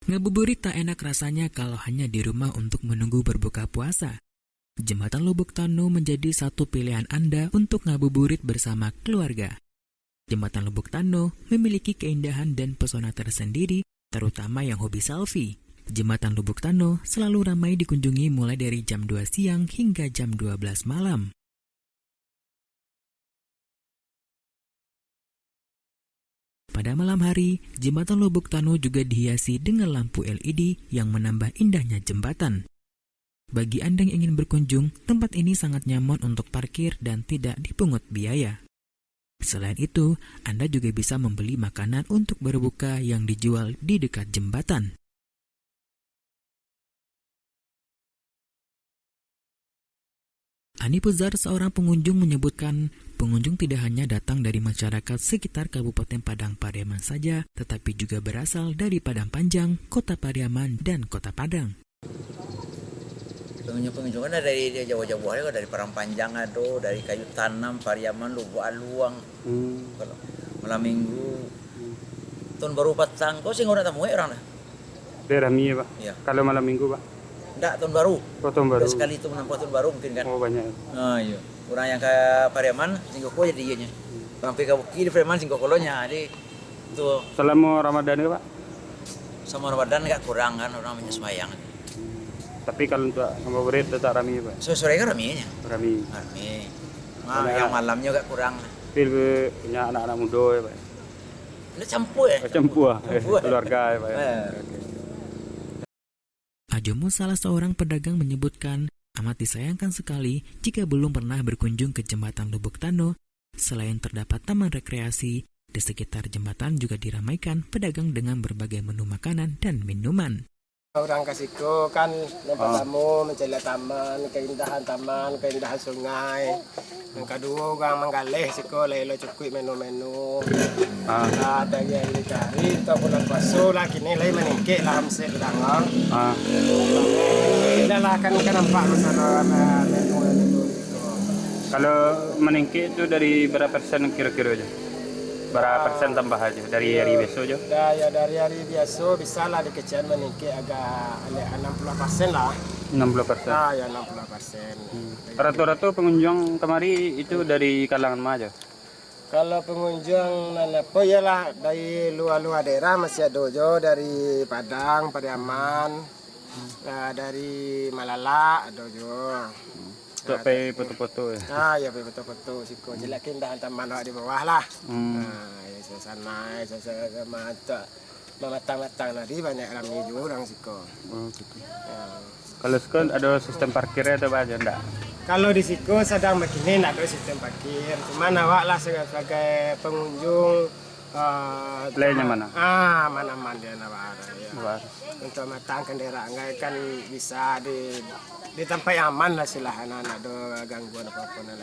Ngabuburit tak enak rasanya kalau hanya di rumah untuk menunggu berbuka puasa. Jembatan Lubuk Tanu menjadi satu pilihan Anda untuk ngabuburit bersama keluarga. Jembatan Lubuk Tanu memiliki keindahan dan pesona tersendiri, terutama yang hobi selfie. Jembatan Lubuk Tanu selalu ramai dikunjungi mulai dari jam 2 siang hingga jam 12 malam. Pada malam hari, Jembatan Lubuk Tanu juga dihiasi dengan lampu LED yang menambah indahnya jembatan. Bagi Anda yang ingin berkunjung, tempat ini sangat nyaman untuk parkir dan tidak dipungut biaya. Selain itu, Anda juga bisa membeli makanan untuk berbuka yang dijual di dekat jembatan. Ani Puzar, seorang pengunjung, menyebutkan pengunjung tidak hanya datang dari masyarakat sekitar Kabupaten Padang Pariaman saja, tetapi juga berasal dari Padang Panjang, Kota Pariaman, dan Kota Padang. Pengunjung kan dari jauh-jauh hari, dari Padang Panjang ada, dari Kayu Tanam, Pariaman, Lubuk Aluang. Kalau malam minggu, tahun baru patang, kau sih nggak tamu orang dah. Daerah Mie, Pak? Iya. Kalau malam minggu, Pak? Enggak, tahun baru. Oh, tahun baru. Sekali itu menampung tahun baru mungkin kan. Oh, banyak. Nah, iya. Orang yang ke Pariaman, Singgoko jadi ianya. Sampai ke Buki di Pariaman, Singgokolonya. Jadi itu Selama Ramadan ya, Pak? sama Ramadan nggak kurang kan orang banyak sembahyang. Tapi kalau untuk ngabuburit tetap ramai, Pak? Sore kan ramenya. Ramai. Rame. Nah, yang malamnya agak kurang. Tapi lebih punya anak-anak muda ya, Pak? Ini campur ya? Campur, keluarga ya, Pak? Oke. Ajomo, salah seorang pedagang, menyebutkan amat disayangkan sekali jika belum pernah berkunjung ke Jembatan Lubuk Tanu. Selain terdapat taman rekreasi, di sekitar jembatan juga diramaikan pedagang dengan berbagai menu makanan dan minuman. Orang Kasiko kan nampak tamu mencari taman, keindahan sungai. Yang kedua orang menggalih siko lelo cukup menu-menu. Ada yang dicari atau bulan puasa lah kini lagi meningkit lah hamsit dangang. Dah lah kan nampak masalah menu-menu itu. Kalau meningkit itu dari berapa persen kira-kira aja? Berapa persen tambah aja dari hari biasa aja? Ya dari hari biasa bisa lah dikecil meningkit agak 60% lah. 60%? Ya 60%. Rata-rata pengunjung kemari itu dari kalangan mana aja? Kalau pengunjung apa ialah dari luar-luar daerah masih ada jo, dari Padang, Pariaman, dari Malala ada jo. Untuk pergi foto-foto ya? Ya pergi foto-foto siko jelek keindahan taman di bawah lah. Ya suasana matang-matang tadi banyak ramai juga orang siko. Oh, gitu. Kalau sekarang ada sistem parkirnya atau apa aja enggak? Kalau di siko sedang begini tidak ada sistem parkir. Cuma awak lah sebagai pengunjung Lainnya mana? Mana-mana dia nawar ya. Untuk matang kendaraan kan bisa di tempat yang aman lah silahkan, ada gangguan apa-apa.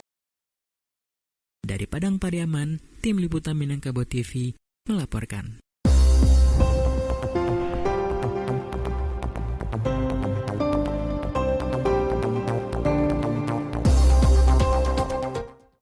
Dari Padang Pariaman, Tim Liputan Minangkabau TV melaporkan.